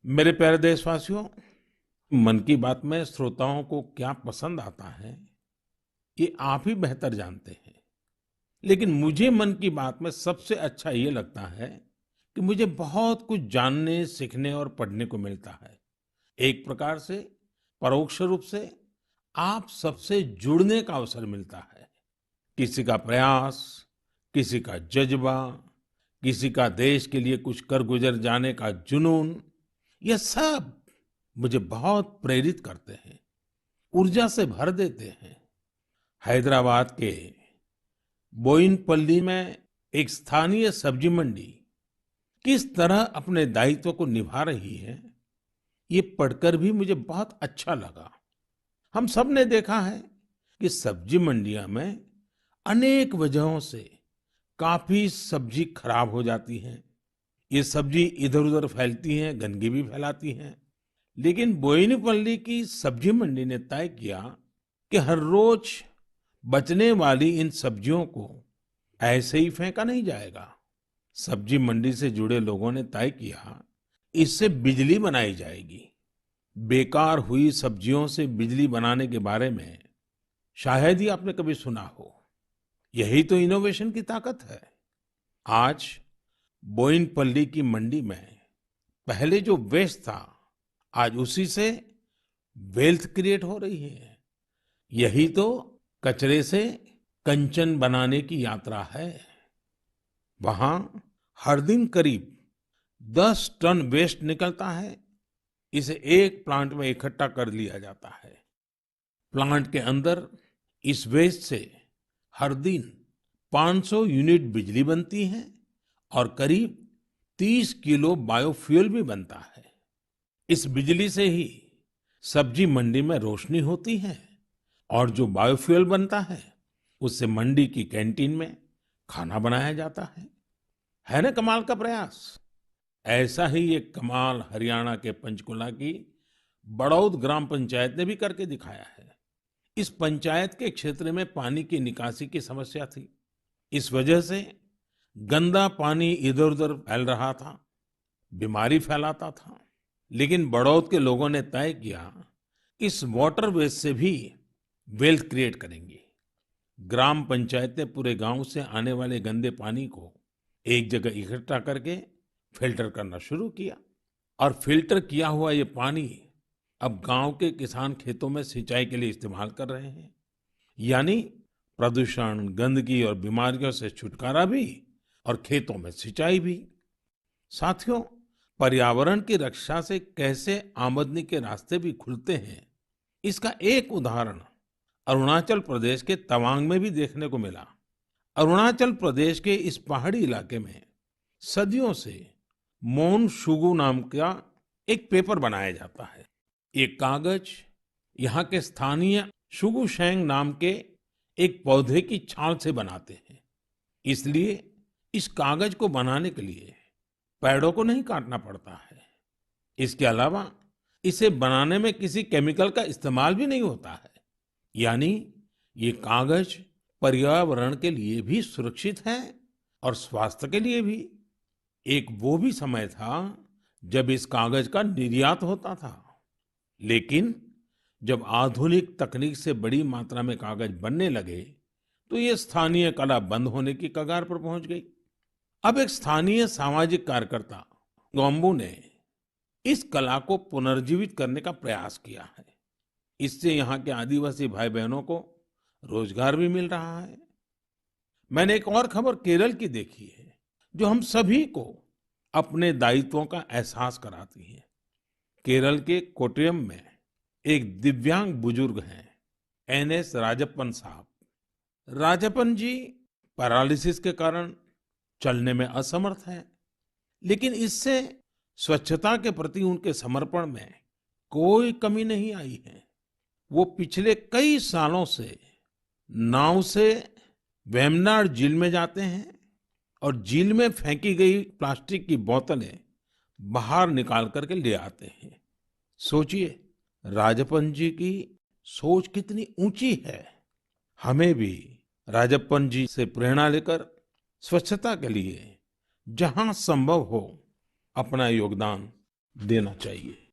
मेरे प्यारे देशवासियों, मन की बात में श्रोताओं को क्या पसंद आता है, ये आप ही बेहतर जानते हैं। लेकिन मुझे मन की बात में सबसे अच्छा ये लगता है कि मुझे बहुत कुछ जानने, सीखने और पढ़ने को मिलता है। एक प्रकार से परोक्ष रूप से आप सबसे जुड़ने का अवसर मिलता है। किसी का प्रयास, किसी का जज्बा, किसी का देश के लिए कुछ कर गुजर जाने का जुनून, ये सब मुझे बहुत प्रेरित करते हैं, ऊर्जा से भर देते हैं। हैदराबाद के बोयिनपल्ली में एक स्थानीय सब्जी मंडी किस तरह अपने दायित्व को निभा रही है, ये पढ़कर भी मुझे बहुत अच्छा लगा। हम सब ने देखा है कि सब्जी मंडियां में अनेक वजहों से काफी सब्जी खराब हो जाती है। ये सब्जी इधर-उधर फैलती हैं, गंदगी भी फैलाती हैं। लेकिन बोयिनपल्ली की सब्जी मंडी ने तय किया कि हर रोज बचने वाली इन सब्जियों को ऐसे ही फेंका नहीं जाएगा। सब्जी मंडी से जुड़े लोगों ने तय किया, इससे बिजली बनाई जाएगी। बेकार हुई सब्जियों से बिजली बनाने के बारे में शायद ही आपने कभी सुना हो। यही तो इनोवेशन की ताकत है। आज बोयिनपल्ली की मंडी में पहले जो वेस्ट था, आज उसी से वेल्थ क्रिएट हो रही है। यही तो कचरे से कंचन बनाने की यात्रा है। वहां हर दिन करीब 10 टन वेस्ट निकलता है। इसे एक प्लांट में इकट्ठा कर लिया जाता है। प्लांट के अंदर इस वेस्ट से हर दिन 500 यूनिट बिजली बनती है और करीब 30 किलो बायोफ्यूल भी बनता है। इस बिजली से ही सब्जी मंडी में रोशनी होती है और जो बायोफ्यूल बनता है, उससे मंडी की कैंटीन में खाना बनाया जाता है ना कमाल का प्रयास। ऐसा ही एक कमाल हरियाणा के पंचकुला की बड़ौद ग्राम पंचायत ने भी करके दिखाया है। इस पंचायत के क्षेत्र में पानी की निकासी की समस्या थी। इस वजह से गंदा पानी इधर-उधर फैल रहा था, बीमारी फैलाता था। लेकिन बड़ौद के लोगों ने तय किया, इस वाटर वेस्ट से भी वेल्थ क्रिएट करेंगे। ग्राम पंचायत ने पूरे गांव से आने वाले गंदे पानी को एक जगह इकट्ठा करके फिल्टर करना शुरू किया और फिल्टर किया हुआ ये पानी अब गांव के किसान खेतों में सिंचाई के लिए इस्तेमाल कर रहे हैं। यानी प्रदूषण, गंदगी और बीमारियों से छुटकारा भी और खेतों में सिंचाई भी। साथियों, पर्यावरण की रक्षा से कैसे आमदनी के रास्ते भी खुलते हैं, इसका एक उदाहरण अरुणाचल प्रदेश के तवांग में भी देखने को मिला। अरुणाचल प्रदेश के इस पहाड़ी इलाके में सदियों से मोन शुगु नाम का एक पेपर बनाया जाता है। ये कागज यहाँ के स्थानीय शुगु शेंग नाम के एक पौधे की छाल से बनाते हैं। इसलिए इस कागज को बनाने के लिए पेड़ों को नहीं काटना पड़ता है। इसके अलावा इसे बनाने में किसी केमिकल का इस्तेमाल भी नहीं होता है। यानी ये कागज पर्यावरण के लिए भी सुरक्षित है और स्वास्थ्य के लिए भी। एक वो भी समय था जब इस कागज का निर्यात होता था। लेकिन जब आधुनिक तकनीक से बड़ी मात्रा में कागज बनने लगे, तो ये स्थानीय कला बंद होने की कगार पर पहुंच गई। अब एक स्थानीय सामाजिक कार्यकर्ता गोम्बू ने इस कला को पुनर्जीवित करने का प्रयास किया है। इससे यहाँ के आदिवासी भाई बहनों को रोजगार भी मिल रहा है। मैंने एक और खबर केरल की देखी है, जो हम सभी को अपने दायित्वों का एहसास कराती है। केरल के कोट्टयम में एक दिव्यांग बुजुर्ग हैं, एनएस राजप्पन साहब। राजप्पन जी पैरालिसिस के कारण चलने में असमर्थ हैं, लेकिन इससे स्वच्छता के प्रति उनके समर्पण में कोई कमी नहीं आई है। वो पिछले कई सालों से नाव से वेम्बनाड झील में जाते हैं और झील में फेंकी गई प्लास्टिक की बोतलें बाहर निकाल करके ले आते हैं। सोचिए, राजप्पन जी की सोच कितनी ऊंची है। हमें भी राजप्पन जी से प्रेरणा लेकर स्वच्छता के लिए जहां संभव हो अपना योगदान देना चाहिए।